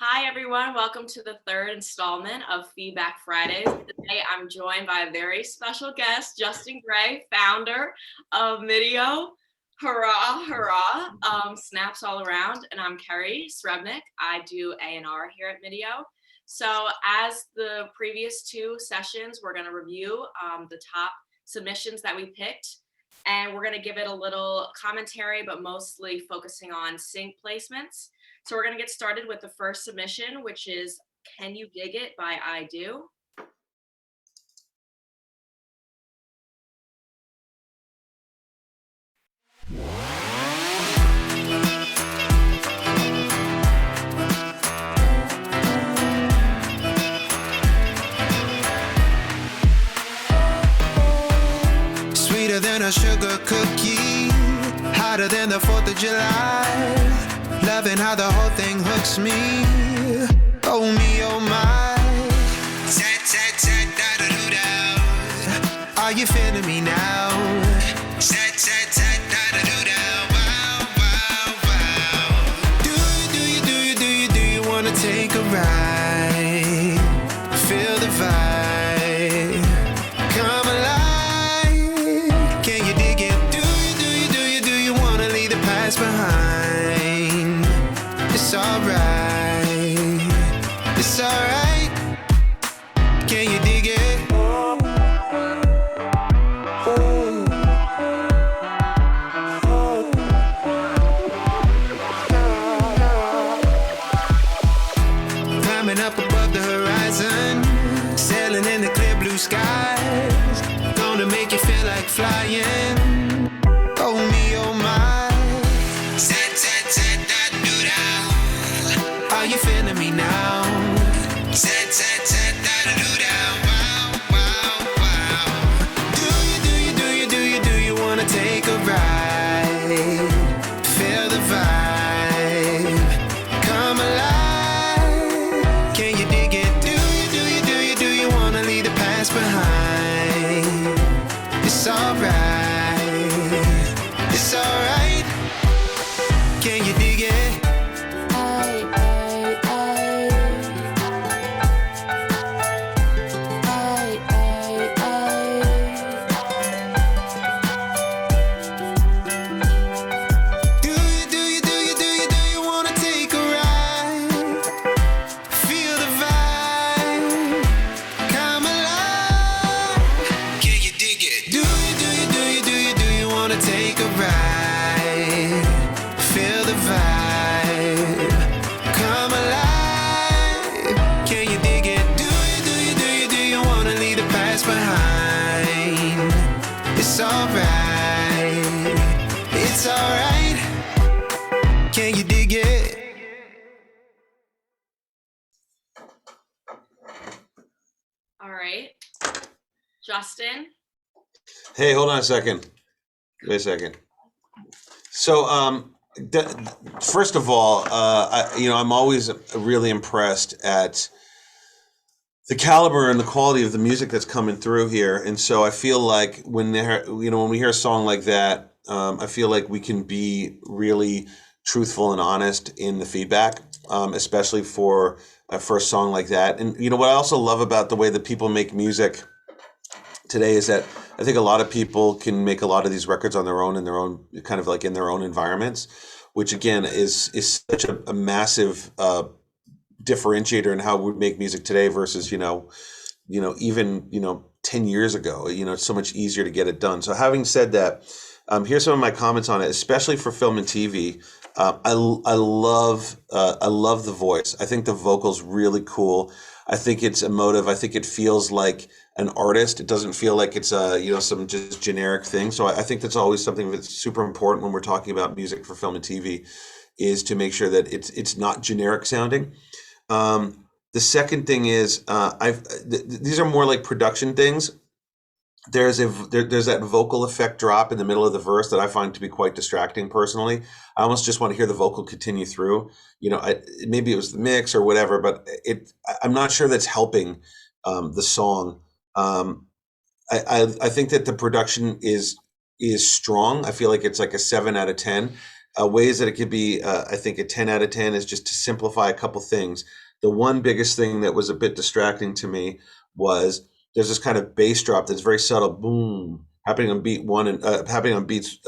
Hi, everyone. Welcome to the third installment of Feedback Fridays. Today, I'm joined by a very special guest, Justin Gray, founder of Midio. Hurrah, hurrah. Snaps all around. And I'm Keri Srebnick. I do A&R here at Midio. So as the previous two sessions, we're going to review the top submissions that we picked. And we're going to give it a little commentary, but mostly focusing on sync placements. So we're going to get started with the first submission, which is Can You Dig It by I Do. Sweeter than a sugar cookie, hotter than the 4th of July. Loving how the whole thing hooks me. Oh me, oh my. Tat, tat, tat, da da do da. Are you feeling me now? Tat, tat, tat, da da do da. Wow, wow, wow. Do you wanna take a ride? Feel the vibe. Come alive. Can you dig it? Do you wanna leave the past behind? It's alright, it's alright. Can you dig it? Climbing up above the horizon, sailing in the clear blue skies. Gonna make you feel like flying. Oh me, oh my. Are you feeling me now? Tat, tat, tat, da da do da. Wow, wow, wow. Do you wanna take a ride? Feel the vibe. Come alive. Can you dig it? Do you wanna leave the past behind? It's alright. It's alright. Can you dig it? It's alright, it's alright. Can you dig it? All right. Justin. Hey, hold on a second. Wait a second. So, first of all, I'm always really impressed at the caliber and the quality of the music that's coming through here. And so I feel like when we hear a song like that, I feel like we can be really truthful and honest in the feedback, especially for a first song like that. And what I also love about the way that people make music today is that I think a lot of people can make a lot of these records on their own, in their own kind of like in their own environments, which again is such a massive differentiator in how we make music today versus even 10 years ago. It's so much easier to get it done. So having said that, here's some of my comments on it, especially for film and TV. I love the voice. I think the vocal's really cool. I think it's emotive. I think it feels like an artist. It doesn't feel like it's some just generic thing. So I think that's always something that's super important when we're talking about music for film and TV, is to make sure that it's not generic sounding. The second thing is these are more like production things. There's that vocal effect drop in the middle of the verse that I find to be quite distracting personally. I almost just want to hear the vocal continue through. Maybe it was the mix or whatever, but I'm not sure that's helping the song. I think that the production is strong. I feel like it's like a 7 out of 10. ways that it could be, I think a 10 out of 10 is just to simplify a couple things. The one biggest thing that was a bit distracting to me was there's this kind of bass drop that's very subtle, boom, happening on beat one and happening on beats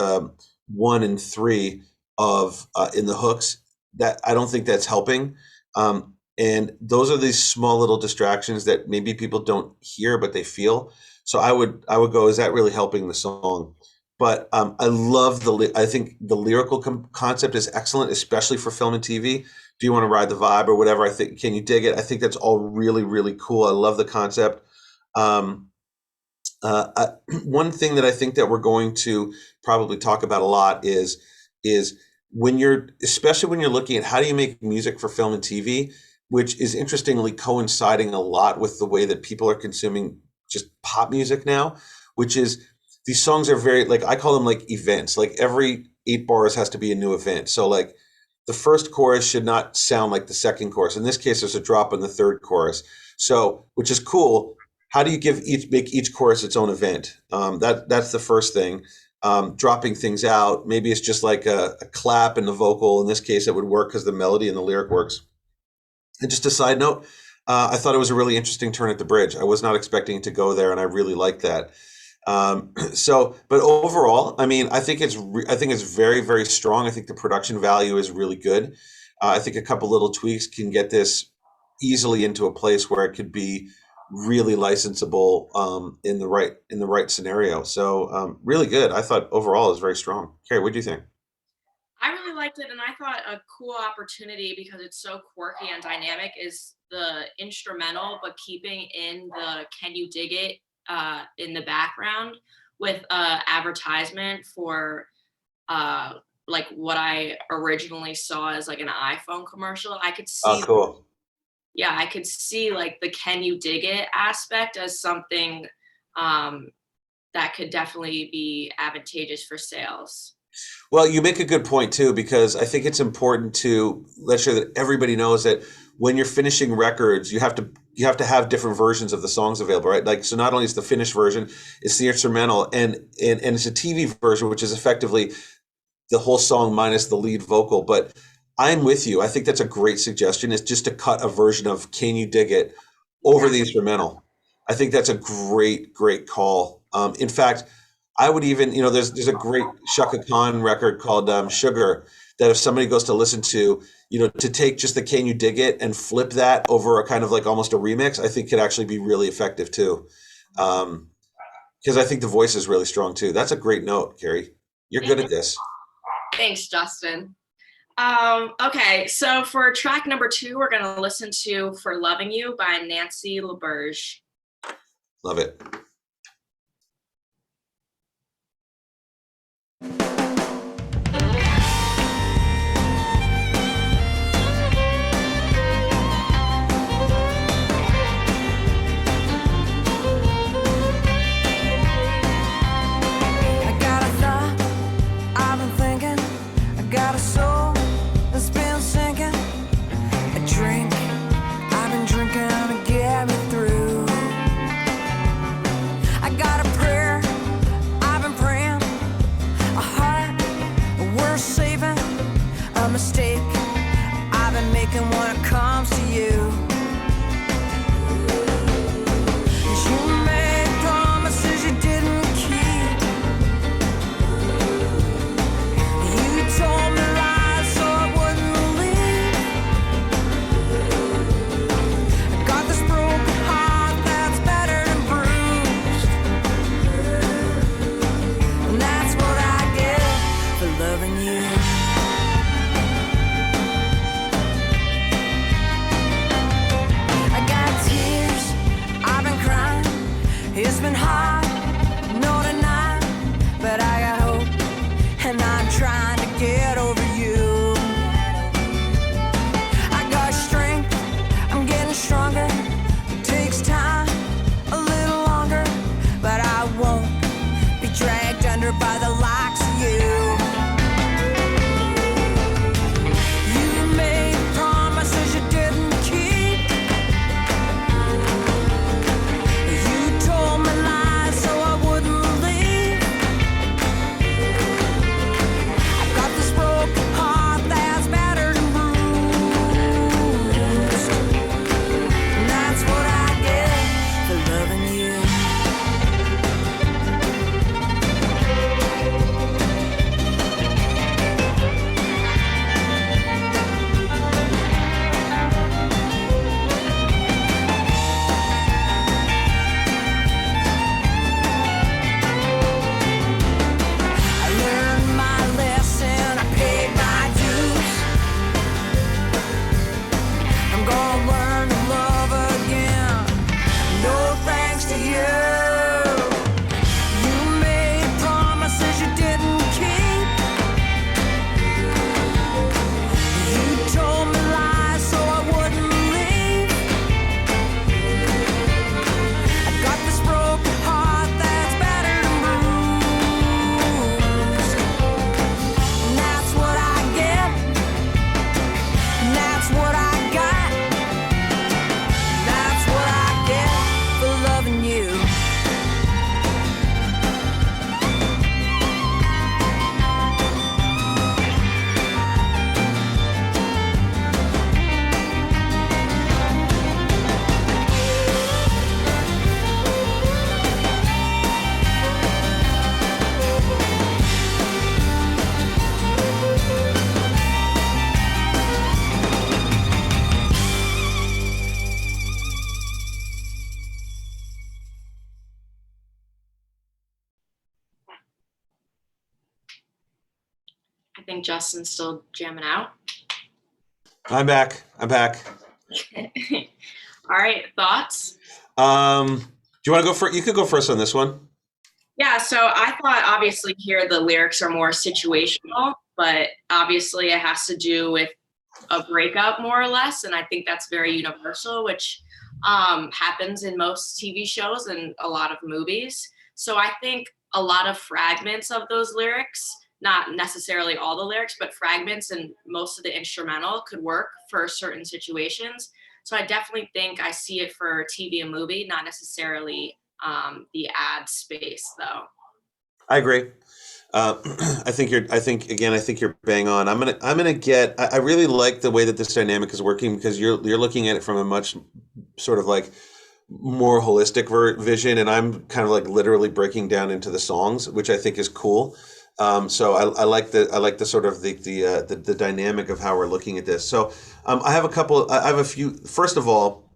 1 and 3 of in the hooks. That I don't think that's helping. And those are these small little distractions that maybe people don't hear, but they feel. So I would go, is that really helping the song? But I think the lyrical concept is excellent, especially for film and TV. Do you want to ride the vibe or whatever? I think, can you dig it? I think that's all really, really cool. I love the concept. One thing that I think that we're going to probably talk about a lot is especially when you're looking at how do you make music for film and TV, which is interestingly coinciding a lot with the way that people are consuming just pop music now, which is these songs are very, like, I call them like events. Like every 8 bars has to be a new event. So like the first chorus should not sound like the second chorus. In this case, there's a drop in the third chorus. So, which is cool. How do you make each chorus its own event? That's the first thing. Dropping things out. Maybe it's just like a clap in the vocal. In this case, it would work because the melody and the lyric works. And just a side note, I thought it was a really interesting turn at the bridge. I was not expecting it to go there, and I really liked that. But overall, I mean, I think it's very, very strong. I think the production value is really good. I think a couple little tweaks can get this easily into a place where it could be really licensable in the right scenario. So really good. I thought overall it was very strong. Keri, what do you think? I really liked it, and I thought a cool opportunity because it's so quirky and dynamic is the instrumental, but keeping in the "Can you dig it" in the background with advertisement for like what I originally saw as like an iPhone commercial. I could see, Oh, cool. yeah, I could see like the "Can you dig it" aspect as something that could definitely be advantageous for sales. Well, you make a good point too, because I think it's important to let sure that everybody knows that when you're finishing records, you have to have different versions of the songs available, right? Like, so not only is the finished version, it's the instrumental, and it's a TV version, which is effectively the whole song minus the lead vocal. But I'm with you. I think that's a great suggestion. Is just to cut a version of "Can You Dig It" over the instrumental. I think that's a great call. In fact, I would even, there's a great Shaka Khan record called Sugar that if somebody goes to listen to, to take just the "Can You Dig It" and flip that over a kind of like almost a remix, I think could actually be really effective too. Because I think the voice is really strong too. That's a great note, Keri. You're good at this. Thanks, Justin. Okay, so for track number 2, we're going to listen to "For Loving You" by Nancy LaBerge. Love it. I think Justin's still jamming out. I'm back. All right, thoughts? Do you want to go first? You could go first on this one. Yeah, so I thought obviously here the lyrics are more situational, but obviously it has to do with a breakup more or less, and I think that's very universal, which happens in most TV shows and a lot of movies. So I think a lot of fragments of those lyrics, not necessarily all the lyrics, but fragments and most of the instrumental could work for certain situations. So I definitely think I see it for TV and movie, not necessarily the ad space though. I agree. I think you're bang on. I really like the way that this dynamic is working because you're looking at it from a much sort of like more holistic vision, and I'm kind of like literally breaking down into the songs, which I think is cool. So I like the sort of the dynamic of how we're looking at this. So I have a few. First of all,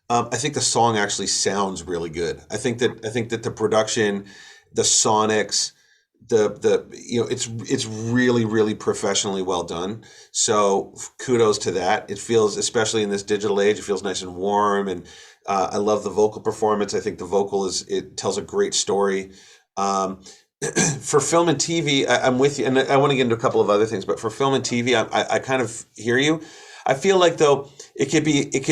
I think the song actually sounds really good. I think that the production, the sonics, it's really really professionally well done. So kudos to that. It feels, especially in this digital age, it feels nice and warm, and I love the vocal performance. I think the vocal it tells a great story. Um, for film and TV, I'm with you, and I want to get into a couple of other things. But for film and TV, I kind of hear you. I feel like though it could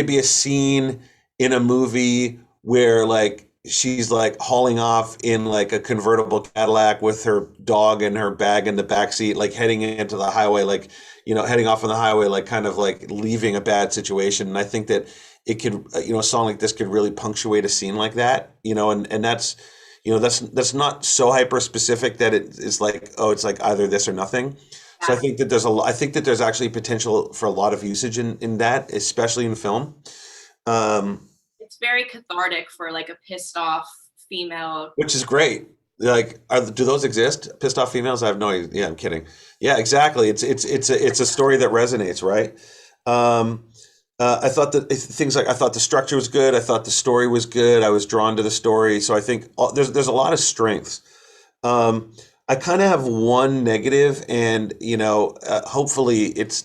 be a scene in a movie where like she's like hauling off in like a convertible Cadillac with her dog and her bag in the back seat, like heading into the highway, like heading off on the highway, like kind of like leaving a bad situation. And I think that it could, a song like this could really punctuate a scene like that, and that's not so hyper specific that it is like, oh, it's like either this or nothing. So I Yeah. think that I think that there's actually potential for a lot of usage in that, especially in film. Um, It's very cathartic for like a pissed off female. which is great. Like, do those exist? Pissed off females? I have no idea. Yeah, I'm kidding. Yeah, exactly. It's a story that resonates, right? Um, I thought that I thought the structure was good. I thought the story was good. I was drawn to the story. So I think there's a lot of strengths. Um, I kind of have one negative, and hopefully it's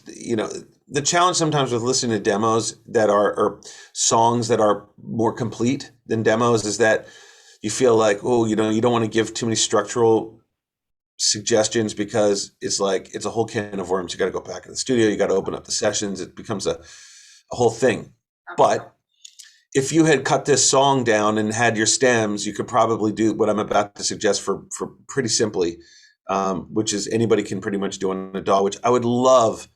the challenge sometimes with listening to demos that are or songs that are more complete than demos is that you feel like, oh, you don't want to give too many structural suggestions because it's like it's a whole can of worms. You got to go back in the studio. You got to open up the sessions. It becomes a whole thing. But if you had cut this song down and had your stems, you could probably do what I'm about to suggest for pretty simply, which is anybody can pretty much do on a DAW, which I would love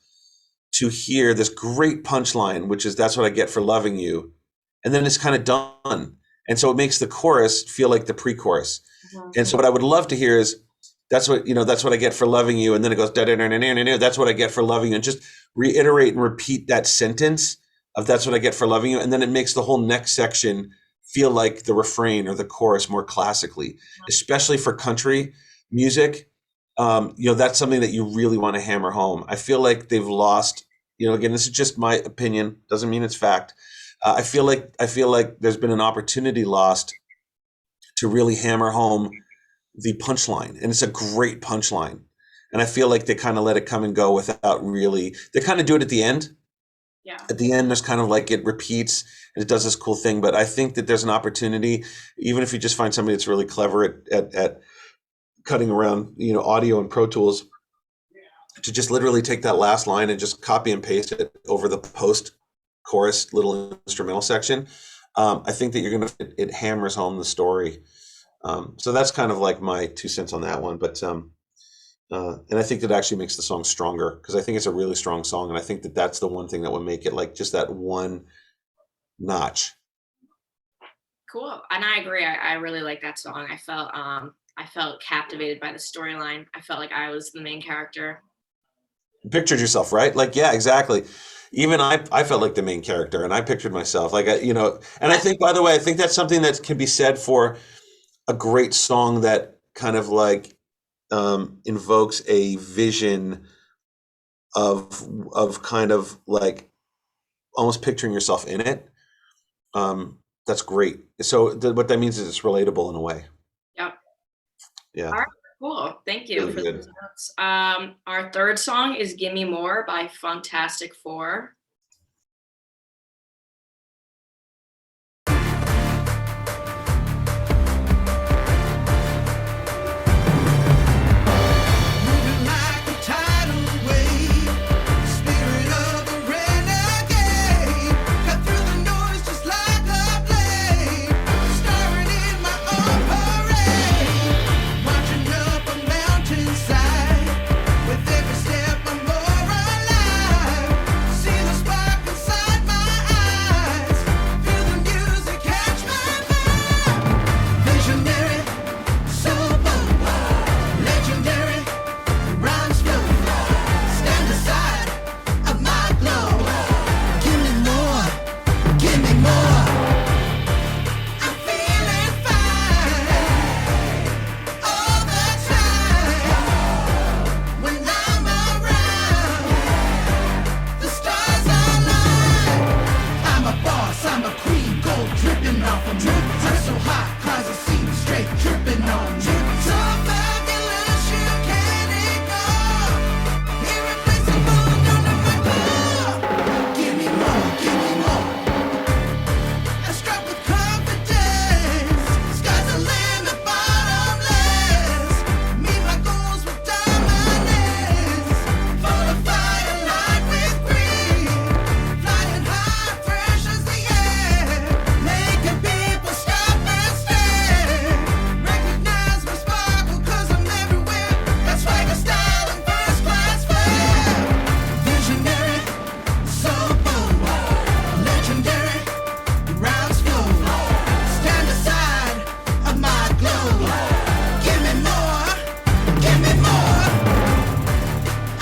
to hear this great punchline, which is that's what I get for loving you. And then it's kind of done. And so it makes the chorus feel like the pre-chorus. And so what I would love to hear is that's what I get for loving you. And then it goes, da, da, da, da, da, da, that's what I get for loving you. And just reiterate and repeat that sentence of that's what I get for loving you. And then it makes the whole next section feel like the refrain or the chorus more classically, especially for country music. That's something that you really want to hammer home. I feel like they've lost, again, this is just my opinion, doesn't mean it's fact. I feel like there's been an opportunity lost to really hammer home the punchline, and it's a great punchline. And I feel like they kind of let it come and go without really. They kind of do it at the end. Yeah. At the end, there's kind of like it repeats and it does this cool thing. But I think that there's an opportunity, even if you just find somebody that's really clever at cutting around, audio and Pro Tools, to just literally take that last line and just copy and paste it over the post chorus little instrumental section. I think that it hammers home the story. So that's kind of like my 2 cents on that one. But and I think that actually makes the song stronger because I think it's a really strong song, and I think that that's the one thing that would make it like just that one notch. Cool. And I agree. I really like that song. I felt captivated by the storyline. I felt like I was the main character. Pictured yourself, right? Like, yeah, exactly. Even I felt like the main character, and I pictured myself like, and I think, by the way, I think that's something that can be said for a great song that kind of like invokes a vision of kind of like almost picturing yourself in it. That's great. So what that means is it's relatable in a way. Yep. Yeah. All right. Cool. Thank you Really for good. those notes. Our third song is Gimme More by Fantastic Four. Moving like a tidal wave, spirit of a renegade. Cut through the noise just like a blade, starring in my own parade. Marching up a mountainside, with every step I'm more alive. See the spark inside my eyes, feel the music catch my vibe. Visionary, so bold, legendary. Rhymes flow, stand aside of my glow. Give me more, give me more. I'm feeling fine all the time. When I'm around, the stars align. I'm a boss, I'm a queen, gold dripping off of me. I'm so hot, cause it seems straight dripping on me. So fabulous, you can't ignore. Irreplaceable, no, no, my core. Give me more, give me more. I struck with confidence. Sky's the limit, bottomless. Meet my goals with dominance. Full of fire, light with green. Flying high, fresh as the air. Making people stop and stare. Recognize my sparkle, cause I'm everywhere. That's swagger, style, and first class flair. Visionary, so bold, legendary. Rounds flow, stand aside of my glow. Give me more, give me more.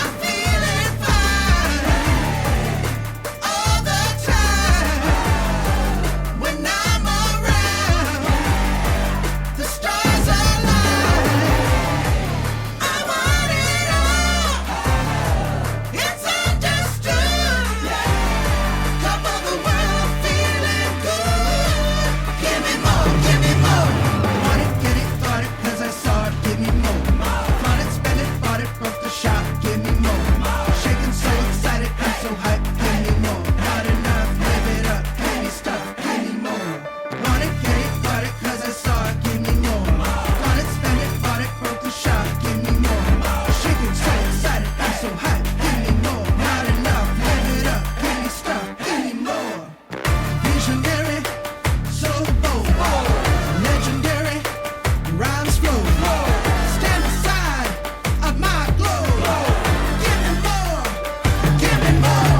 I'm feeling fine all the time. When I'm around, the stars align. I want it all, it's understood. Top of the world, feeling good. Give me more, give me more. Want it, get it, thought it, cause I saw it. Give me more. Flaunt it, spend it, bought it, broke the shop. Give me more. Shaking, so excited, I'm so hyped. Give me more. Not enough, live it up. Give me stuff, give me more. Want it, get it, thought it, cause I saw it. Give me more. Flaunt it, spend it, bought it, broke the shop. Give me more. Shaking, so excited, I'm so hyped. Give me more. Not enough, live it up. Give me stuff, give me more. Visionary, so bold, legendary, rhymes flow. Stand aside of my glow. Give me more, give me more.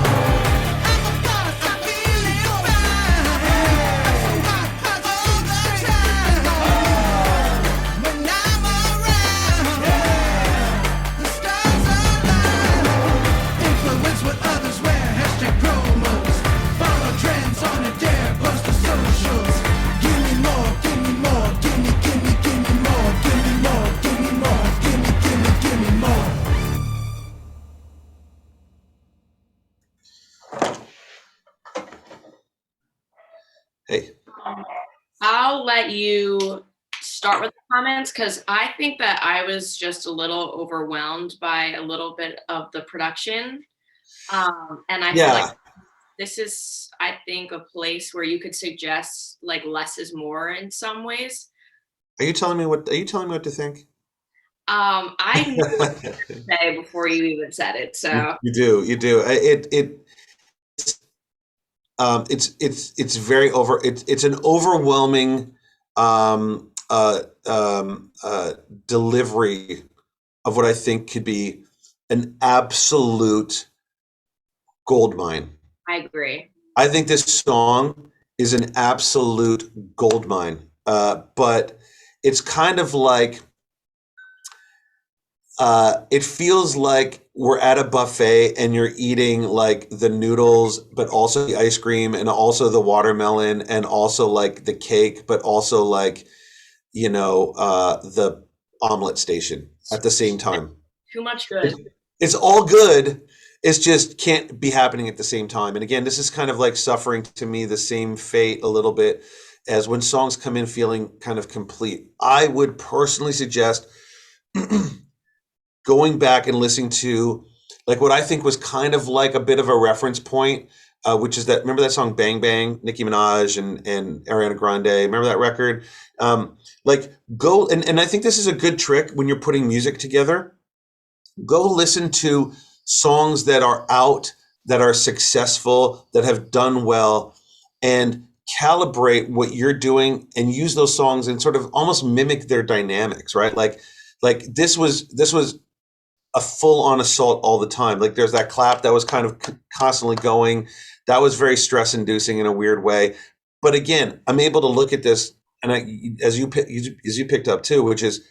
I'm a boss, I'm feeling fine. I'm so hot, cause all the time. When I'm around, the stars align. Influence what others wear, hashtag promos. Follow trends on a dare, post to socials. Give me more, give me more, give me, give me, give me more, give me more, give me more, give me, give me, give me more. Hey, I'll let you start with the comments because I think that I was just a little overwhelmed by a little bit of the production. And I feel like yeah. this is, I think, a place where you could suggest like less is more in some ways. Are you telling me what? Are you telling me what to think? I knew what to say before you even said it. So You do, you do. It's very over. It's an overwhelming um, uh, delivery of what I think could be an absolute gold mine. I agree. I think this song is an absolute gold mine. But it's kind of like it feels like we're at a buffet and you're eating like the noodles, but also the ice cream and also the watermelon and also like the cake, but also like, the omelet station at the same time. Too much good. It's all good. It's just can't be happening at the same time. And again, this is kind of like suffering to me the same fate a little bit as when songs come in feeling kind of complete. I would personally suggest going back and listening to like what I think was kind of like a bit of a reference point, which is that, remember that song Bang Bang, Nicki Minaj and Ariana Grande, remember that record? Like go, and I think this is a good trick when you're putting music together. Go listen to songs that are out, that are successful, that have done well, and calibrate what you're doing and use those songs and sort of almost mimic their dynamics, right? Like this was a full on assault all the time. Like there's that clap that was kind of constantly going. That was very stress inducing in a weird way. But again, I'm able to look at this, and as you picked up too, which is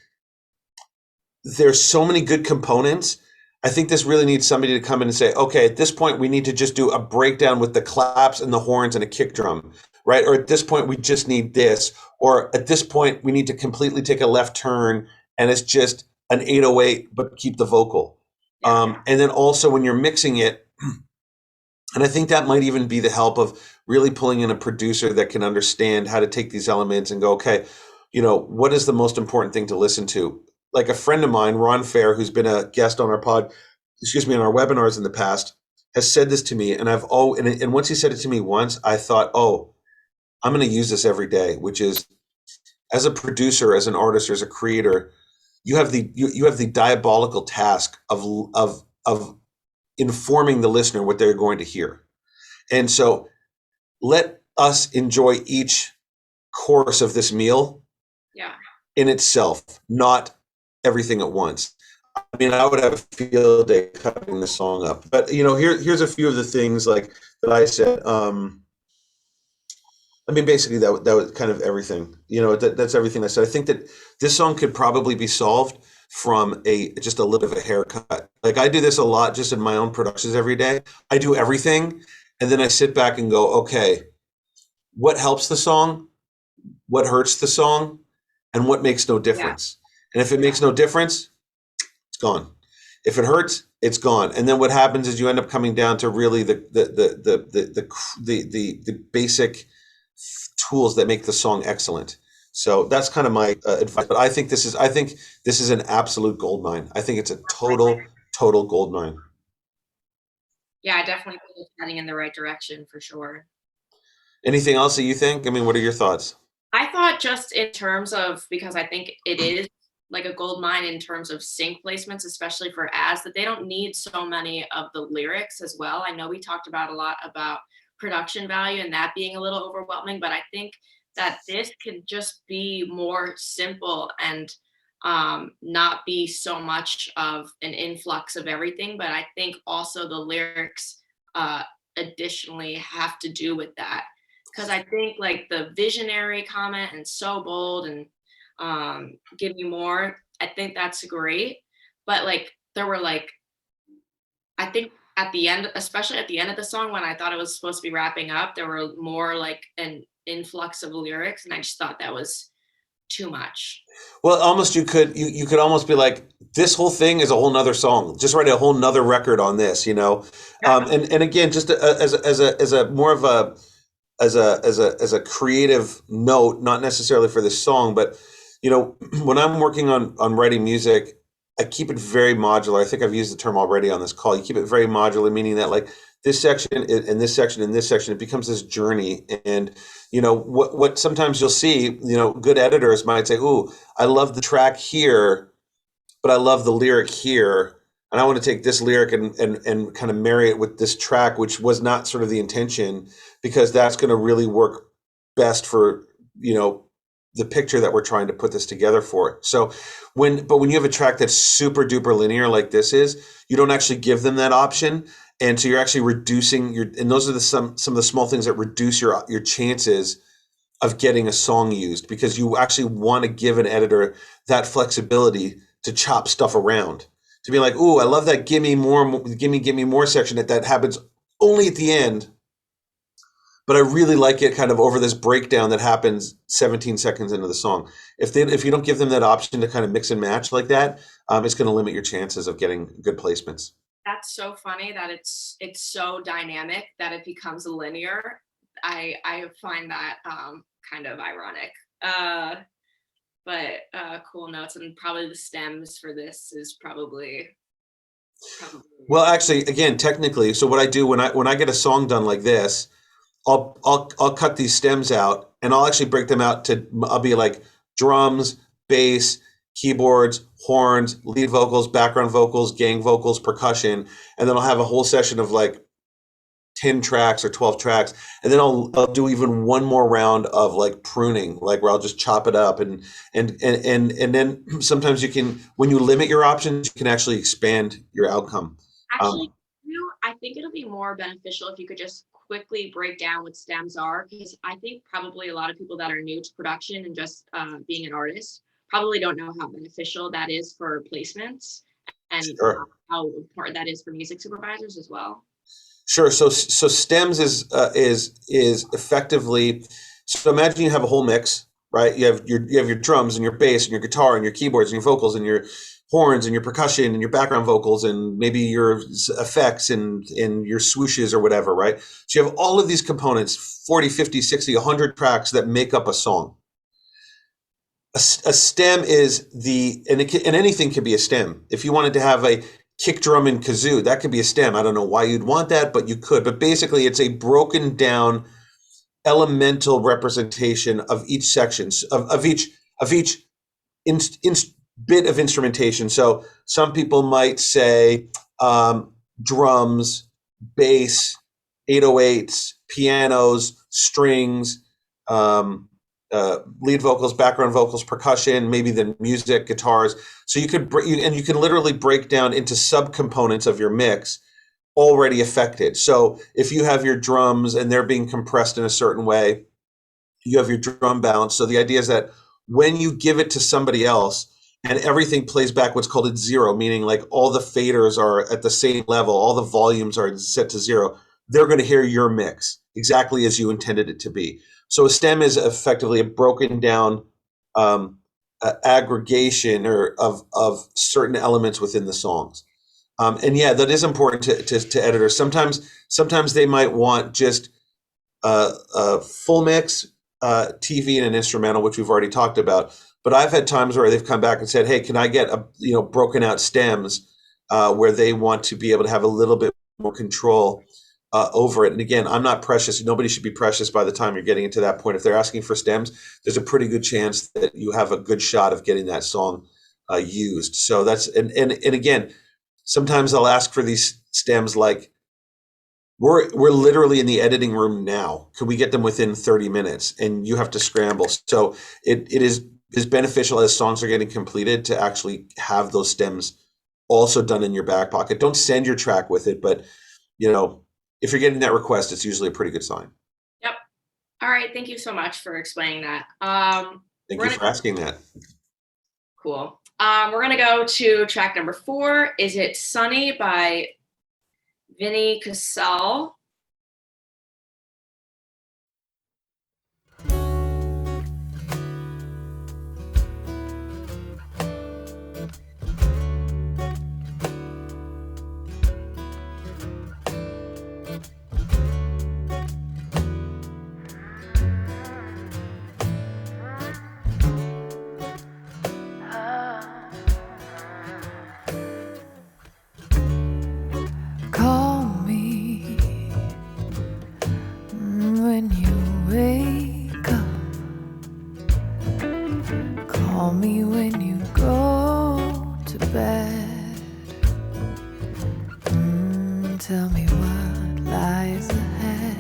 there's so many good components. I think this really needs somebody to come in and say, okay, at this point we need to just do a breakdown with the claps and the horns and a kick drum, right? Or at this point we just need this, or at this point we need to completely take a left turn and it's just an 808 but keep the vocal. And then also when you're mixing it, and I think that might even be the help of really pulling in a producer that can understand how to take these elements and go, okay, what is the most important thing to listen to? Like a friend of mine, Ron Fair, who's been a guest on our on our webinars in the past, has said this to me. And and once he said it to me once, I thought, oh, I'm going to use this every day, which is, as a producer, as an artist, or as a creator, you have the diabolical task of informing the listener what they're going to hear. And so let us enjoy each course of this meal in itself, not everything at once. I mean, I would have a field day cutting the song up. But here's a few of the things like that I said. I mean, basically that was kind of everything. That's everything I said. I think that this song could probably be solved from just a little bit of a haircut. Like I do this a lot just in my own productions every day. I do everything, and then I sit back and go, okay, what helps the song, what hurts the song, and what makes no difference. And if it makes no difference, it's gone. If it hurts, it's gone. And then what happens is you end up coming down to really the basic tools that make the song excellent. So that's kind of my advice. But I think this is an absolute gold mine. I think it's a total gold mine. Yeah, I definitely think it's heading in the right direction for sure. Anything else that you think? I mean, what are your thoughts? I thought just in terms of, because I think it is like a gold mine in terms of sync placements, especially for ads, that they don't need so many of the lyrics as well. I know we talked about a lot about production value and that being a little overwhelming, but I think that this could just be more simple and not be so much of an influx of everything. But I think also the lyrics additionally have to do with that. Because I think like the visionary comment and so bold and give me more, I think that's great. But like there were like, I think at the end, especially at the end of the song when I thought it was supposed to be wrapping up, there were more like an influx of lyrics, and I just thought that was too much. Well, almost you could almost be like, this whole thing is a whole nother song. Just write a whole nother record on this, and again, just as a more of a as a creative note, not necessarily for this song, but when I'm working on writing music, I keep it very modular. I think I've used the term already on this call. You keep it very modular, meaning that like this section and this section and this section, it becomes this journey. And what sometimes you'll see, good editors might say, "Ooh, I love the track here, but I love the lyric here, and I want to take this lyric and kind of marry it with this track," which was not sort of the intention, because that's going to really work best for the picture that we're trying to put this together for. So when you have a track that's super duper linear like this is, you don't actually give them that option. And so you're actually reducing and those are some of the small things that reduce your chances of getting a song used, because you actually want to give an editor that flexibility to chop stuff around, to be like, "Ooh, I love that give me more section that happens only at the end, but I really like it kind of over this breakdown that happens 17 seconds into the song." If you don't give them that option to kind of mix and match like that, it's going to limit your chances of getting good placements. That's so funny that it's so dynamic that it becomes linear. I find that kind of ironic. but cool notes, and probably the stems for this is probably. Well, actually, again, technically, so what I do when I get a song done like this, I'll cut these stems out and I'll actually break them out to I'll be like drums, bass, keyboards, horns, lead vocals, background vocals, gang vocals, percussion, and then I'll have a whole session of like 10 tracks or 12 tracks, and then I'll do even one more round of like pruning, like where I'll just chop it up, and then sometimes you can, when you limit your options, you can actually expand your outcome. Actually, I think it'll be more beneficial if you could just quickly break down what stems are, because I think probably a lot of people that are new to production and just being an artist probably don't know how beneficial that is for placements, and Sure. how important that is for music supervisors as well. Sure. So stems is effectively, so imagine you have a whole mix, right? You have your drums and your bass and your guitar and your keyboards and your vocals and your horns and your percussion and your background vocals and maybe your effects and your swooshes or whatever, right? So you have all of these components, 40, 50, 60, 100 tracks that make up a song. A stem is and anything can be a stem. If you wanted to have a kick drum and kazoo, that could be a stem. I don't know why you'd want that, but you could. But basically, it's a broken down elemental representation of each section of each bit of instrumentation. So some people might say drums, bass, 808s, pianos, strings, lead vocals, background vocals, percussion, maybe then music, guitars. So you can literally break down into subcomponents of your mix already affected. So if you have your drums and they're being compressed in a certain way, you have your drum bounce. So the idea is that when you give it to somebody else and everything plays back what's called at zero, meaning like all the faders are at the same level, all the volumes are set to zero, they're going to hear your mix exactly as you intended it to be. So a stem is effectively a broken down aggregation of certain elements within the songs. And yeah, that is important to editors. Sometimes they might want just a full mix, TV and an instrumental, which we've already talked about. But I've had times where they've come back and said, "Hey, can I get broken out stems where they want to be able to have a little bit more control over it?" And again, I'm not precious. Nobody should be precious by the time you're getting into that point. If they're asking for stems, there's a pretty good chance that you have a good shot of getting that song used. So that's and again, sometimes I'll ask for these stems like, we're literally in the editing room now. Can we get them within 30 minutes? And you have to scramble. So it is beneficial as songs are getting completed to actually have those stems also done in your back pocket. Don't send your track with it, but if you're getting that request, it's usually a pretty good sign. Yep. All right. Thank you so much for explaining that. Thank you for asking that. Cool. We're going to go to track number 4. Is it Sunny by Vinny Cassell? Call me when you wake up. Call me when you go to bed. Tell me what lies ahead.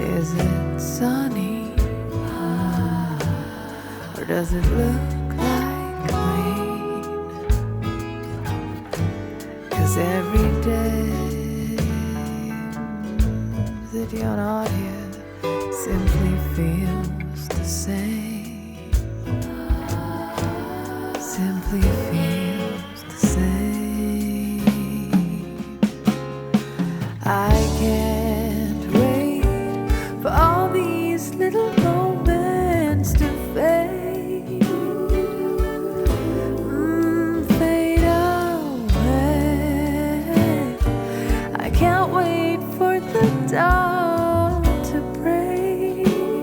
Is it sunny? Or does it look like rain? 'Cause every day that you're not here simply feels the same. Simply feels the same. I can't wait for all these little moments to fade. Fade away. I can't wait for the dawn to break.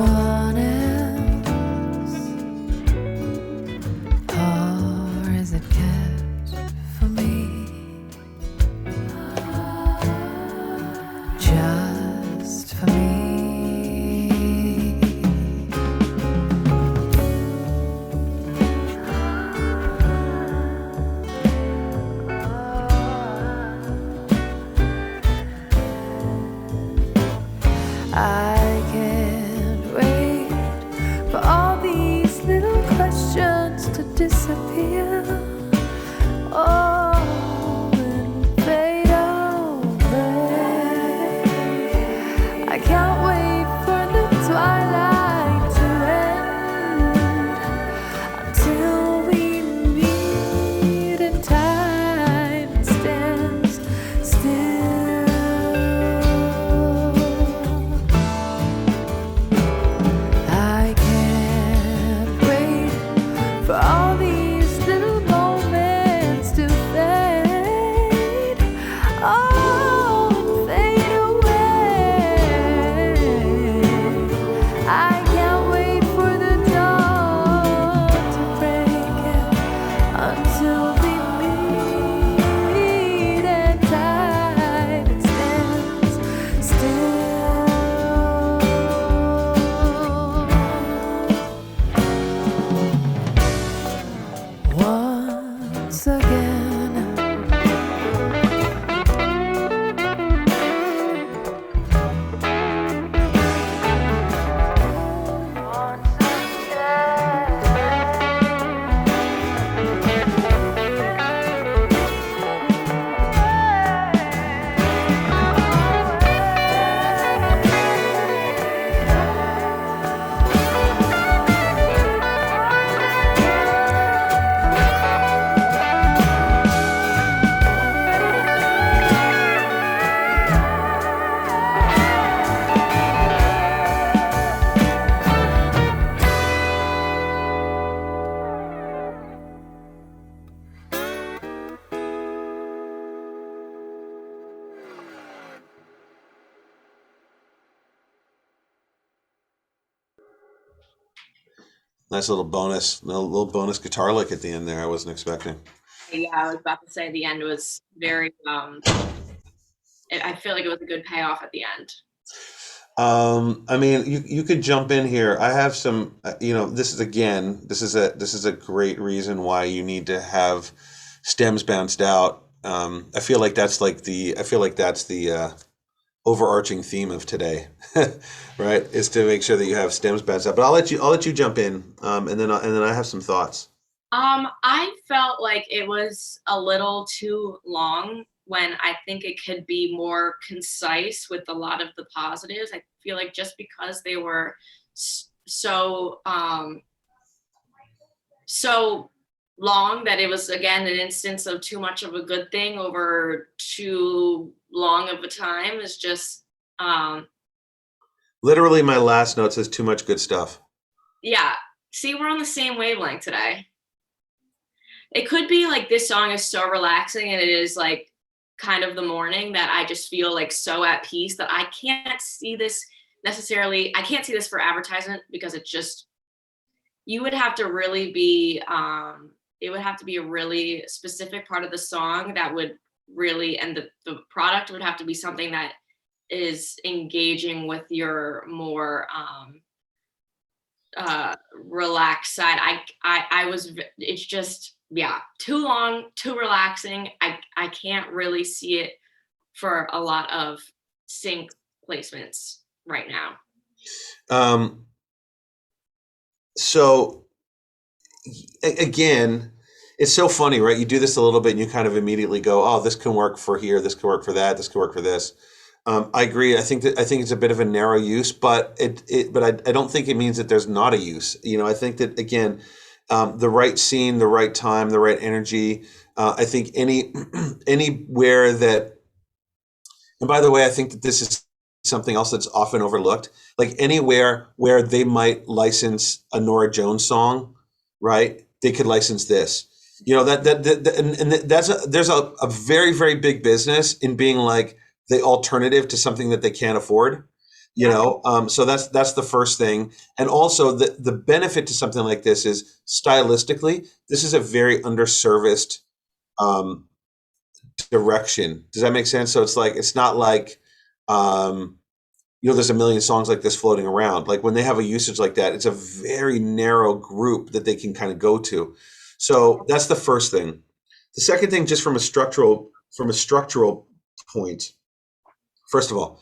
someone else, or is it kept for me? Just for me. I can't wait for all these little questions to disappear. Oh, and fade away. I can't wait for the twilight to end until we meet and time stands still. I can't wait for all these little moments to fade, oh, fade away. I can't wait for the dawn to break until we meet and time stands still. Once again, Nice little bonus guitar lick at the end there. I wasn't expecting. Yeah, I was about to say the end was very. I feel like it was a good payoff at the end. I mean, you could jump in here. I have some, this is a great reason why you need to have stems bounced out. I feel like that's the overarching theme of today, right? Is to make sure that you have stems bounced out. But I'll let you jump in, and then I have some thoughts. I felt like it was a little too long when I think it could be more concise with a lot of the positives. I feel like just because they were so long that it was, again, an instance of too much of a good thing over too long of a time is just Literally, my last note says too much good stuff. yeah. See, we're on the same wavelength today. It could be like this song is so relaxing and it is like kind of the morning that I just feel like so at peace that I can't see this necessarily. I can't see this for advertisement because it just, you would have to really be, it would have to be a really specific part of the song that would really, and the product would have to be something that is engaging with your more relaxed side. It's just, yeah, too long, too relaxing. I can't really see it for a lot of sync placements right now. So again, it's so funny, right? You do this a little bit and you kind of immediately go, oh, this can work for here, this can work for that, this can work for this. I agree. I think it's a bit of a narrow use, but I don't think it means that there's not a use. I think that, again, the right scene, the right time, the right energy. I think anywhere that, and by the way, I think that this is something else that's often overlooked. Like anywhere where they might license a Norah Jones song, right? They could license this. There's a very, very big business in being like the alternative to something that they can't afford. You know, so that's the first thing. And also the benefit to something like this is stylistically, this is a very underserviced um, direction. Does that make sense? So it's like it's not like there's a million songs like this floating around. Like when they have a usage like that, it's a very narrow group that they can kind of go to. So that's the first thing. The second thing, just from a structural point, first of all,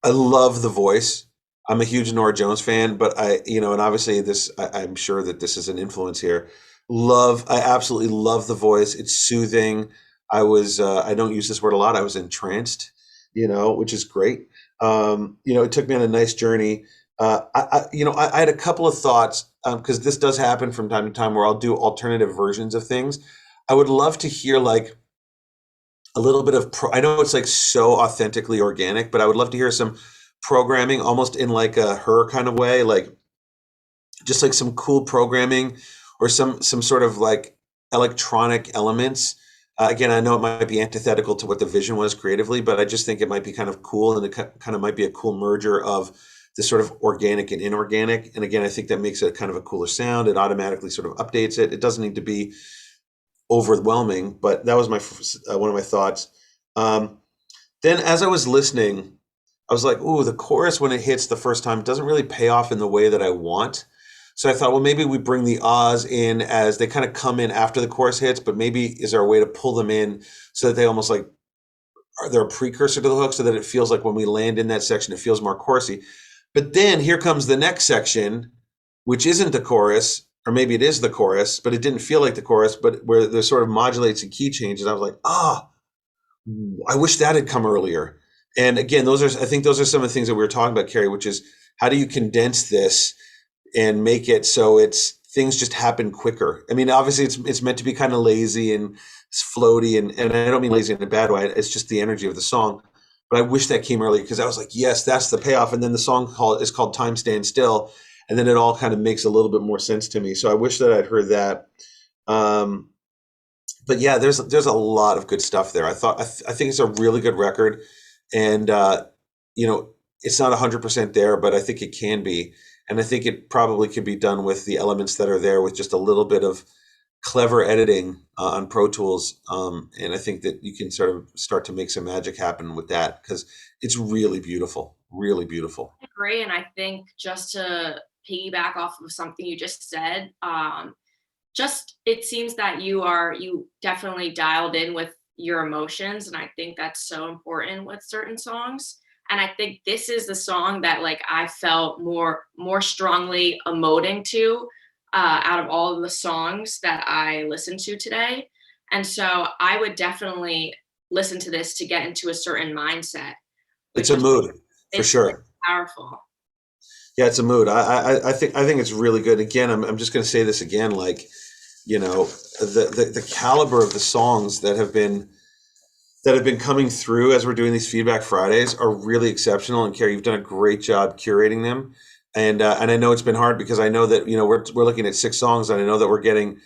I love the voice. I'm a huge Norah Jones fan, but and obviously I'm sure that this is an influence here. I absolutely love the voice. It's soothing. I don't use this word a lot. I was entranced, which is great. It took me on a nice journey. I had a couple of thoughts because this does happen from time to time where I'll do alternative versions of things. I would love to hear like a little bit of I know it's like so authentically organic, but I would love to hear some programming almost in like a her kind of way, like just like some cool programming or some sort of like electronic elements. Again, I know it might be antithetical to what the vision was creatively, but I just think it might be kind of cool, and it kind of might be a cool merger of this sort of organic and inorganic. And again, I think that makes it kind of a cooler sound. It automatically sort of updates it. It doesn't need to be overwhelming, but that was one of my thoughts. Then as I was listening, I was like, ooh, the chorus when it hits the first time doesn't really pay off in the way that I want. So I thought, well, maybe we bring the ahs in as they kind of come in after the chorus hits, but maybe is there a way to pull them in so that they almost like they're a precursor to the hook, so that it feels like when we land in that section, it feels more chorusy. But then here comes the next section, which isn't the chorus, or maybe it is the chorus, but it didn't feel like the chorus, but where there sort of modulates and key changes. I was like, I wish that had come earlier. And again, I think those are some of the things that we were talking about, Keri, which is how do you condense this and make it so things just happen quicker. I mean, obviously it's meant to be kind of lazy and floaty, and I don't mean lazy in a bad way. It's just the energy of the song. But I wish that came earlier because I was like, yes, that's the payoff. And then the song is called Time Stand Still. And then it all kind of makes a little bit more sense to me. So I wish that I'd heard that. But yeah, there's a lot of good stuff there. I think it's a really good record, and it's not 100% there, but I think it can be. And I think it probably could be done with the elements that are there with just a little bit of clever editing on Pro Tools. And I think that you can sort of start to make some magic happen with that because it's really beautiful, really beautiful. I agree. And I think just to piggyback off of something you just said, it seems that you definitely dialed in with your emotions. And I think that's so important with certain songs. And I think this is the song that like I felt more strongly emoting to out of all of the songs that I listened to today. And so I would definitely listen to this to get into a certain mindset. It's a mood for sure. Really powerful. Yeah, it's a mood. I think it's really good. Again, I'm just going to say this again, like, the caliber of the songs that have been coming through as we're doing these Feedback Fridays are really exceptional. And Keri, you've done a great job curating them. And I know it's been hard because I know that, we're looking at 6 songs, and I know that we're getting,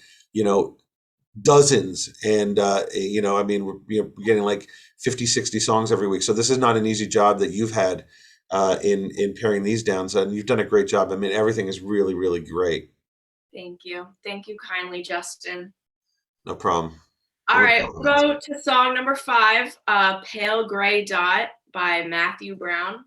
dozens. And, we're getting like 50, 60 songs every week. So this is not an easy job that you've had in paring these down. So, and you've done a great job. I mean, everything is really, really great. Thank you. Thank you kindly, Justin. No problem. All right, we'll go to song number 5, Pale Gray Dot by Matthew Brown.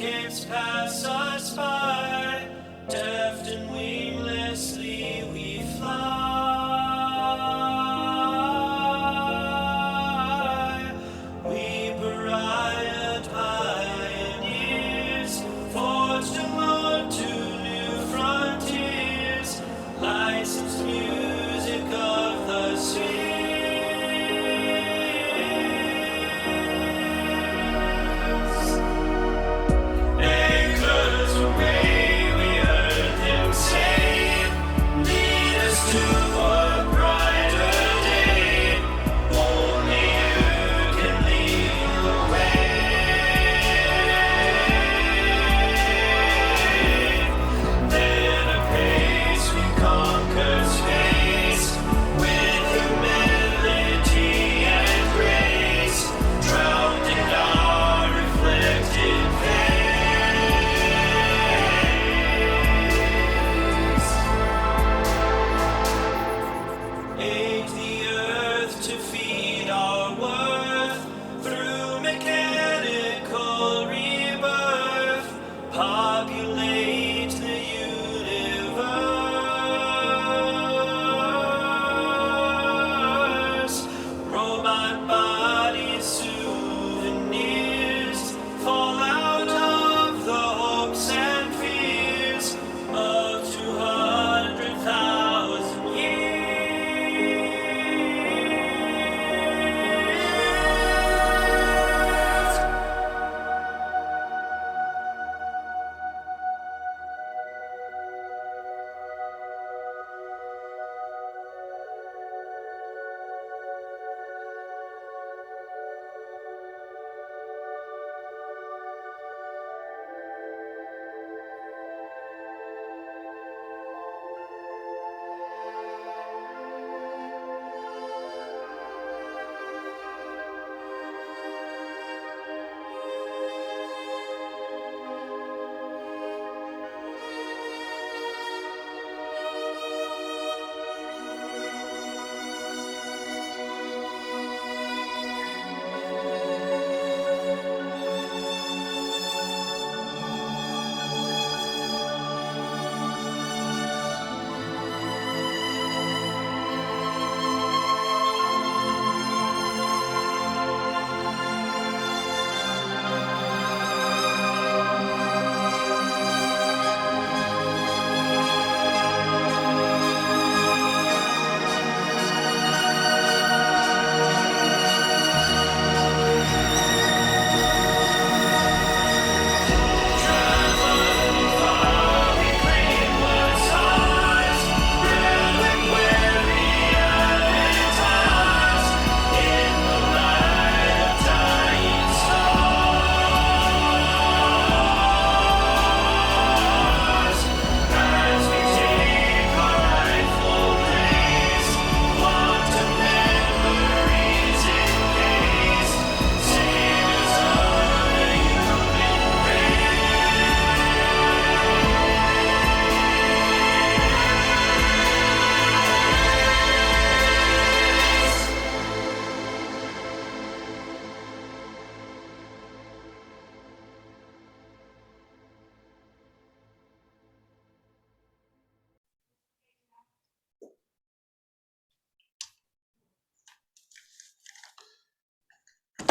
landscapes pass us by, deft and winglessly we fly. We pariah pioneers, forged alone to new frontiers, licensed music of the spheres. Anchors away, we heard them say, lead us to a brighter day. Only you can lead the way. Then apace we conquer space with humility and grace, drowned in our reflected face. Aid the earth to feed our worth through mechanical rebirth. Populate the universe. Robot bodies, souvenirs, fall out of the hopes and fears of 200,000 years.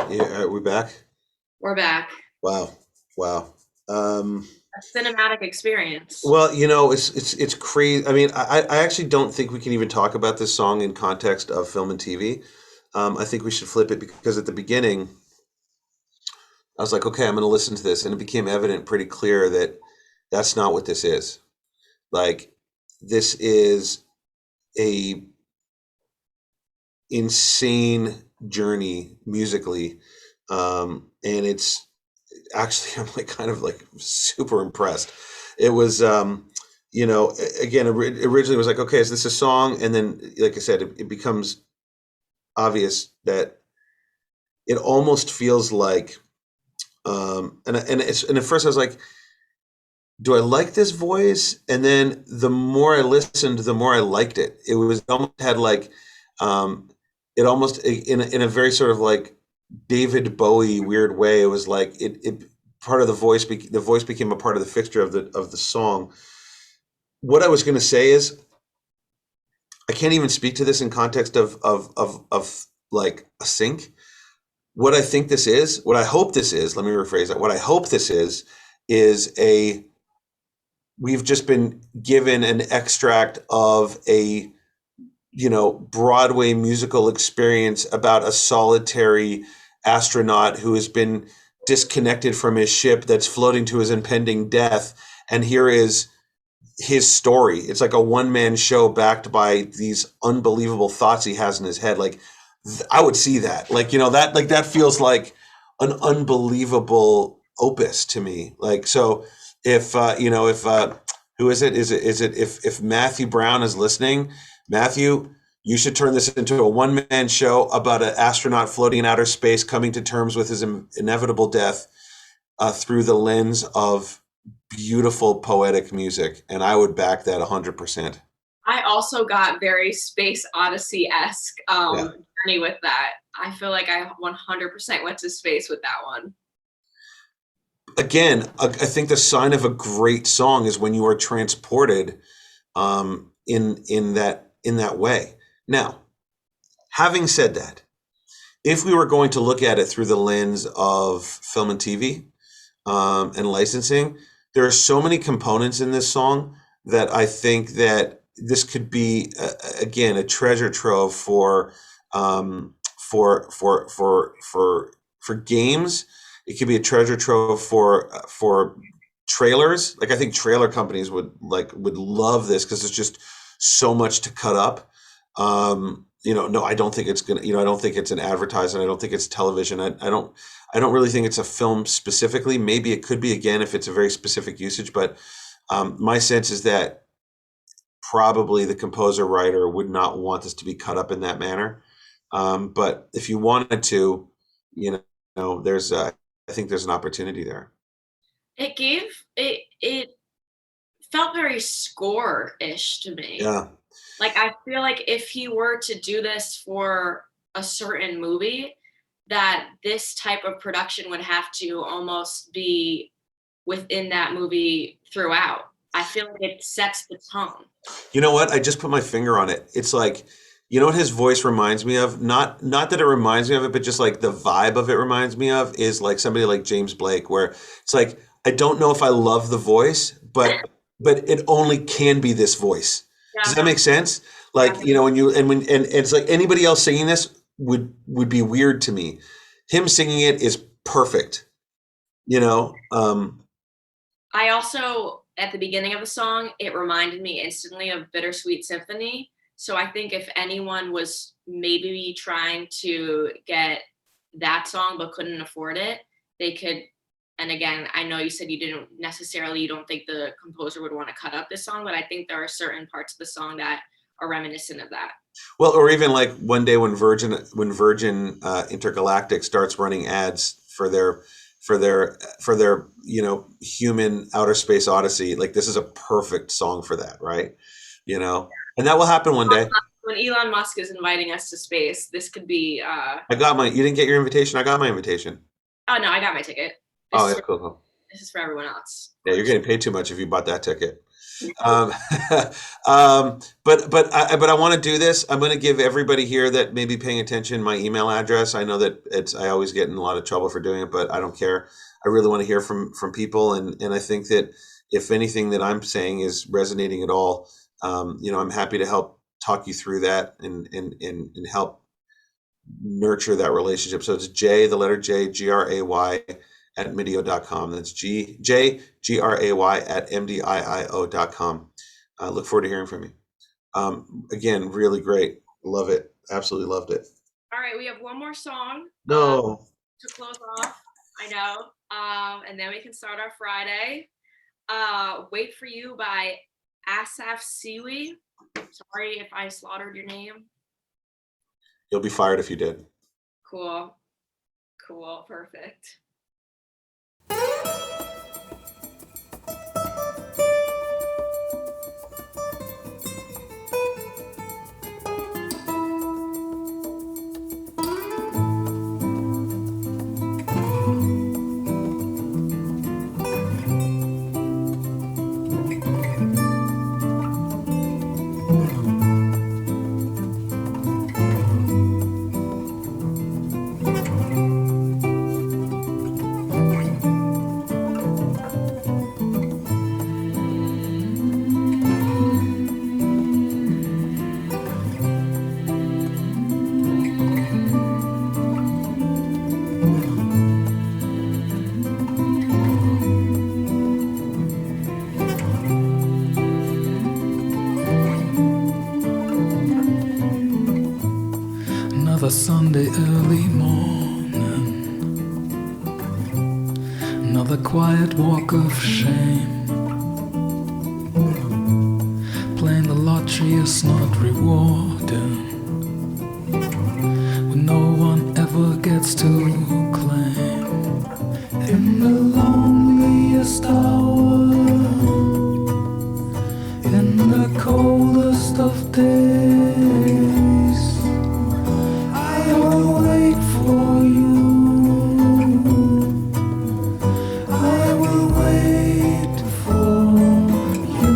Yeah, are we back? We're back. Wow. A cinematic experience. Well, it's crazy. I mean, I actually don't think we can even talk about this song in context of film and TV. I think we should flip it because at the beginning, I was like, okay, I'm going to listen to this, and it became evident pretty clear that that's not what this is. Like, this is a insane journey musically, and it's actually I'm like kind of like super impressed. It was again originally it was like, okay, is this a song? And then like I said, it becomes obvious that it almost feels like and at first I was like, do I like this voice? And then the more I listened, the more I liked it. It was almost had like it almost in a very sort of like David Bowie weird way. It was like it part of the voice. The voice became a part of the fixture of the song. What I was going to say is, I can't even speak to this in context of like a sync. What I think this is, what I hope this is, let me rephrase that. What I hope this is we've just been given an extract of a, Broadway musical experience about a solitary astronaut who has been disconnected from his ship that's floating to his impending death. And here is his story. It's like a one-man show backed by these unbelievable thoughts he has in his head. Like, I would see that. That feels like an unbelievable opus to me. Like, so if who is it? Is it if Matthew Brown is listening, Matthew, you should turn this into a one-man show about an astronaut floating in outer space, coming to terms with his inevitable death through the lens of beautiful poetic music, and I would back that 100%. I also got very Space Odyssey-esque journey with that. I feel like I 100% went to space with that one. Again, I think the sign of a great song is when you are transported in that way. Now, having said that, if we were going to look at it through the lens of film and TV and licensing, there are so many components in this song that I think that this could be again a treasure trove for games. It could be a treasure trove for trailers. Like, I think trailer companies would love this because there's just so much to cut up. No, I don't think it's gonna. I don't think it's an advertisement. I don't think it's television. I don't really think it's a film specifically. Maybe it could be, again, if it's a very specific usage. But my sense is that probably the composer writer would not want this to be cut up in that manner. But if you wanted to, there's I think there's an opportunity there. It felt very score-ish to me. Yeah. Like, I feel like if he were to do this for a certain movie, that this type of production would have to almost be within that movie throughout. I feel like it sets the tone. You know what? I just put my finger on it. It's like, what his voice reminds me of? Not that it reminds me of it, but just like the vibe of it reminds me of is like somebody like James Blake, where it's like, I don't know if I love the voice, but it only can be this voice. Yeah. Does that make sense? Like, when it's like anybody else singing this would be weird to me. Him singing it is perfect. I also, at the beginning of the song, it reminded me instantly of Bittersweet Symphony. So I think if anyone was maybe trying to get that song but couldn't afford it, they could. And again, I know you said you don't think the composer would want to cut up this song, but I think there are certain parts of the song that are reminiscent of that. Well, or even like one day when Virgin Intergalactic starts running ads for their human outer space odyssey, like, this is a perfect song for that, right? And that will happen one day. When Elon Musk is inviting us to space, this could be. You didn't get your invitation. I got my invitation. Oh no, I got my ticket. Yeah, cool. This is for everyone else. Yeah, you're getting paid too much if you bought that ticket. But I want to do this. I'm going to give everybody here that may be paying attention my email address. I know that I always get in a lot of trouble for doing it, but I don't care. I really want to hear from people, and I think that if anything that I'm saying is resonating at all, I'm happy to help talk you through that and help nurture that relationship. So it's J, the letter J, GRAY @midio.com. That's GRAY @MDIIO.com. Look forward to hearing from you. Again, really great. Love it. Absolutely loved it. All right, we have one more song. No. To close off. I know. And then we can start our Friday. Wait for You by Asaf Siwi. Sorry if I slaughtered your name. You'll be fired if you did. Cool. Perfect. Sunday early morning, another quiet walk of shame. Playing the lottery is not rewarding when no one ever gets to claim. In the loneliest hour, in the coldest of days, I will wait for you. I will wait for you.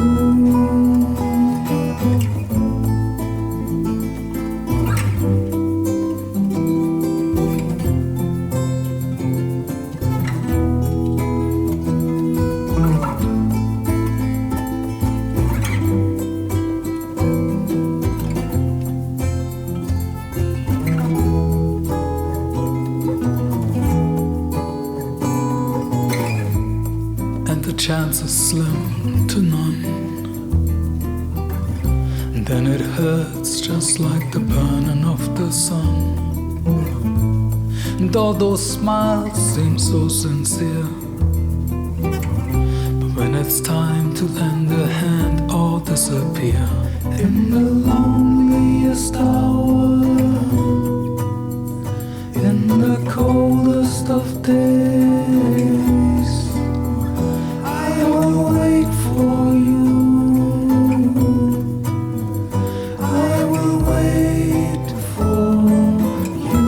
And the chance is slim to none. And then it hurts just like the burning of the sun. And all those smiles seem so sincere, but when it's time to lend a hand, all disappear. In the loneliest hour, in the coldest of days, I will wait for you. I will wait for you.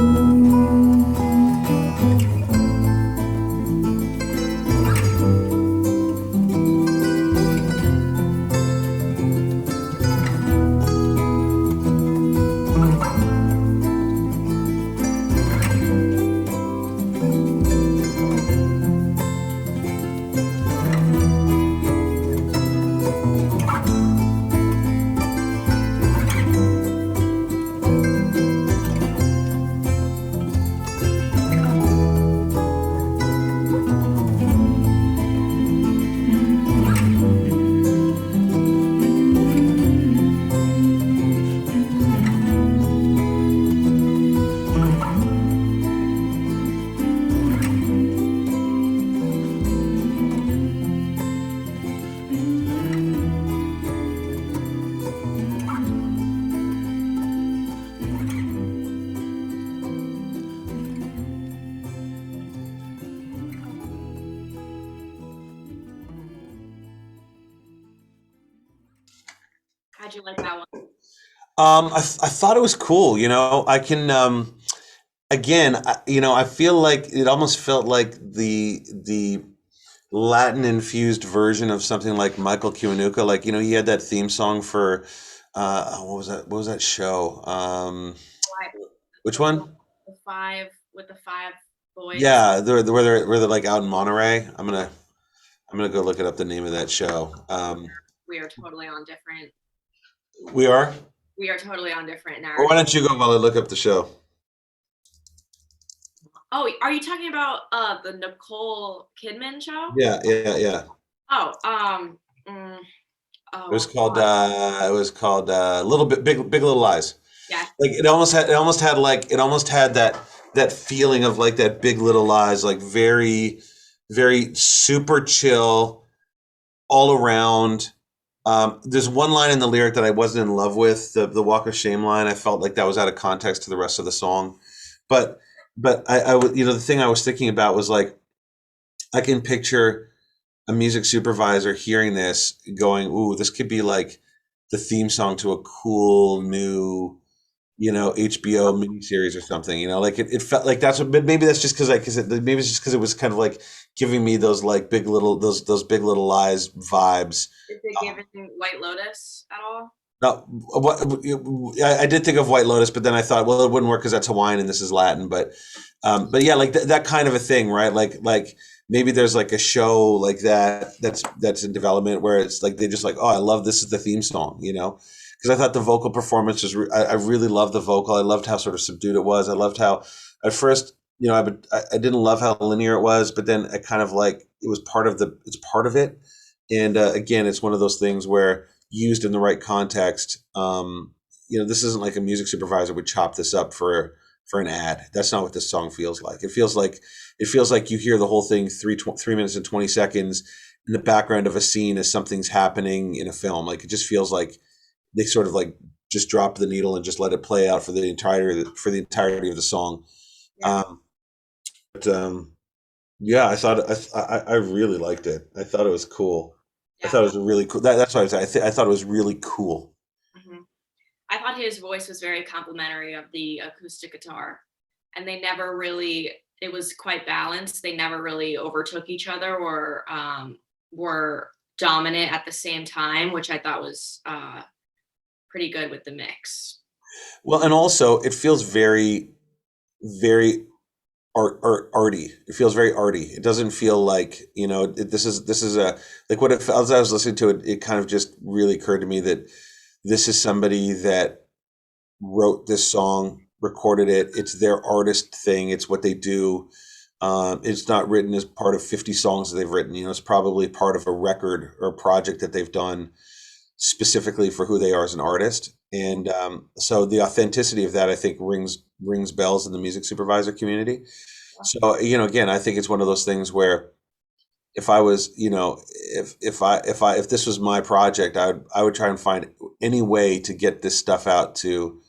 How'd you like that one? I thought it was cool. I can again. I feel like it almost felt like the Latin infused version of something like Michael Kiwanuka. Like he had that theme song for what was that? What was that show? Five, Which one? the five with the five boys. Yeah, where they're like out in Monterey. I'm gonna go look it up. The name of that show. We are totally on different. We are. We are totally on different Or narratives. why don't you go while I look up the show? Oh, are you talking about the Nicole Kidman show? Yeah. Oh, It was called Little Bit Big Little Lies. yeah. Like it almost had that feeling of like that Big Little Lies, like very, very super chill all around. There's one line in the lyric that I wasn't in love with, the Walk of Shame line. I felt like that was out of context to the rest of the song. But the thing I was thinking about was like, I can picture a music supervisor hearing this going, ooh, this could be like the theme song to a cool new, HBO miniseries or something, like it felt like that's what, but maybe that's just maybe it's just because it was kind of like giving me those like those Big Little Lies vibes. Did they give it White Lotus at all? No, I did think of White Lotus, but then I thought, well, it wouldn't work because that's Hawaiian and this is Latin. But yeah, like that kind of a thing, right? Like maybe there's like a show like that's in development where it's like they just like, oh, I love this is the theme song, because I thought the vocal performance was I really loved the vocal. I loved how sort of subdued it was. I loved how at first, I didn't love how linear it was, but then I kind of like it's part of it. And again, it's one of those things where used in the right context, this isn't like a music supervisor would chop this up for for an ad. That's not what this song feels like. It feels like you hear the whole thing 3 minutes and 20 seconds in the background of a scene as something's happening in a film. Like, it just feels like they sort of like just drop the needle and just let it play out for the entirety of the song. Yeah. But yeah, I really liked it. I thought it was cool. I Yeah. thought it was really cool. That's what I said. I thought it was really cool. Mhm. I thought his voice was very complimentary of the acoustic guitar, and they never really. It was quite balanced. They never really overtook each other or were dominant at the same time, which I thought was pretty good with the mix. Well, and also it feels very, very arty. It feels very arty. It doesn't feel like, this is a, like, what it felt as I was listening to it. It kind of just really occurred to me that this is somebody that wrote this song, recorded it. It's their artist thing. It's what they do. It's not written as part of 50 songs that they've written. It's probably part of a record or a project that they've done specifically for who they are as an artist. And so the authenticity of that, I think, rings bells in the music supervisor community. So, again, I think it's one of those things where if I was, if this was my project, I would try and find any way to get this stuff out to,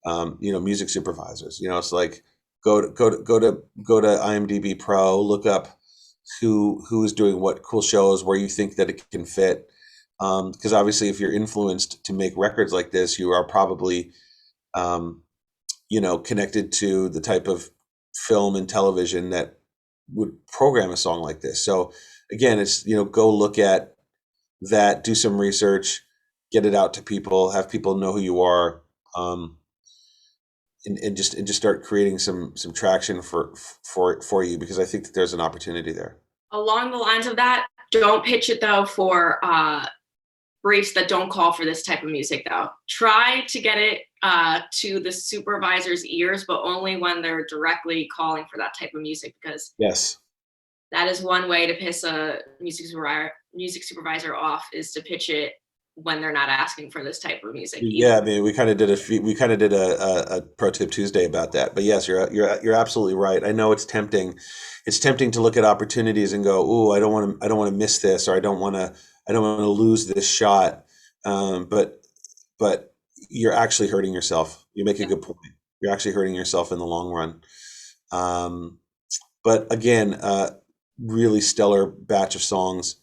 music supervisors. It's like go to IMDb Pro, look up who is doing what cool shows, where you think that it can fit. Because obviously, if you're influenced to make records like this, you are probably, connected to the type of film and television that would program a song like this. So again, it's, go look at that, do some research, get it out to people, have people know who you are, and just start creating some traction for you, because I think that there's an opportunity there. Along the lines of that, don't pitch it though for briefs that don't call for this type of music though. Try to get it to the supervisor's ears, but only when they're directly calling for that type of music, because Yes. that is one way to piss a music supervisor off, is to pitch it when they're not asking for this type of music either. Yeah, I mean, we kind of did a pro tip Tuesday about that. But yes, you're absolutely right. I know it's tempting. It's tempting to look at opportunities and go, "Ooh, I don't want to miss this, or I don't want to lose this shot." But you're actually hurting yourself. You make a good point. You're actually hurting yourself in the long run. But again, really stellar batch of songs.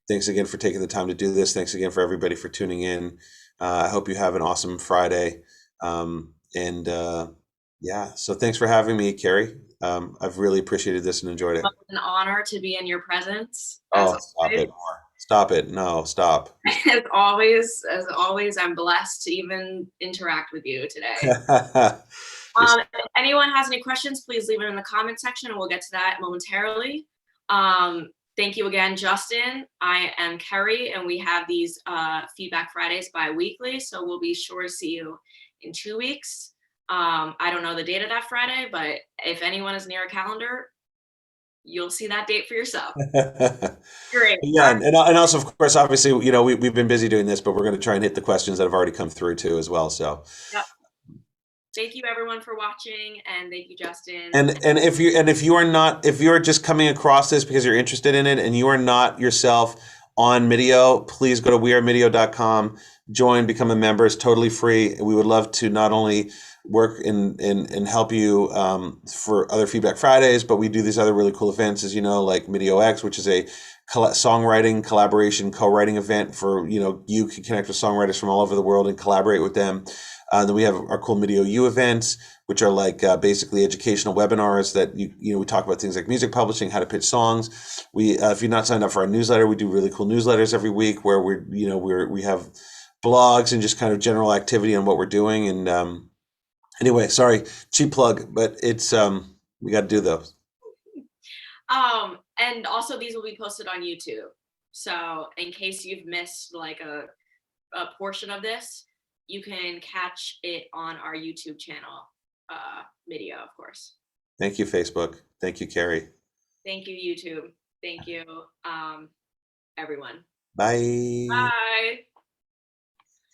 Thanks again for taking the time to do this. Thanks again for everybody for tuning in. I hope you have an awesome Friday. So thanks for having me, Keri. I've really appreciated this and enjoyed it. It's an honor to be in your presence. Oh, stop it. Stop it. No, stop. As always, I'm blessed to even interact with you today. If anyone has any questions, please leave it in the comment section and we'll get to that momentarily. Thank you again, Justin. I am Keri, and we have these Feedback Fridays bi-weekly, so we'll be sure to see you in 2 weeks. I don't know the date of that Friday, but if anyone is near a calendar, you'll see that date for yourself. Great. Yeah, and also, of course, obviously, we've been busy doing this, but we're going to try and hit the questions that have already come through too as well. So. Yep. Thank you everyone for watching, and thank you, Justin. And if you are just coming across this because you're interested in it and you are not yourself on Midio, please go to wearemidio.com, join, become a member. It's totally free. We would love to not only work and help you for other Feedback Fridays, but we do these other really cool events, as you know, like Midio X, which is a songwriting collaboration co-writing event for, you can connect with songwriters from all over the world and collaborate with them. Then we have our cool Midio U events, which are like basically educational webinars that we talk about things like music publishing, how to pitch songs. We if you're not signed up for our newsletter, we do really cool newsletters every week where we have blogs and just kind of general activity on what we're doing. And anyway, sorry, cheap plug, but it's we got to do those. And also these will be posted on YouTube. So in case you've missed like a portion of this, you can catch it on our YouTube channel, Midio, of course. Thank you, Facebook. Thank you, Keri. Thank you, YouTube. Thank you, everyone. Bye. Bye.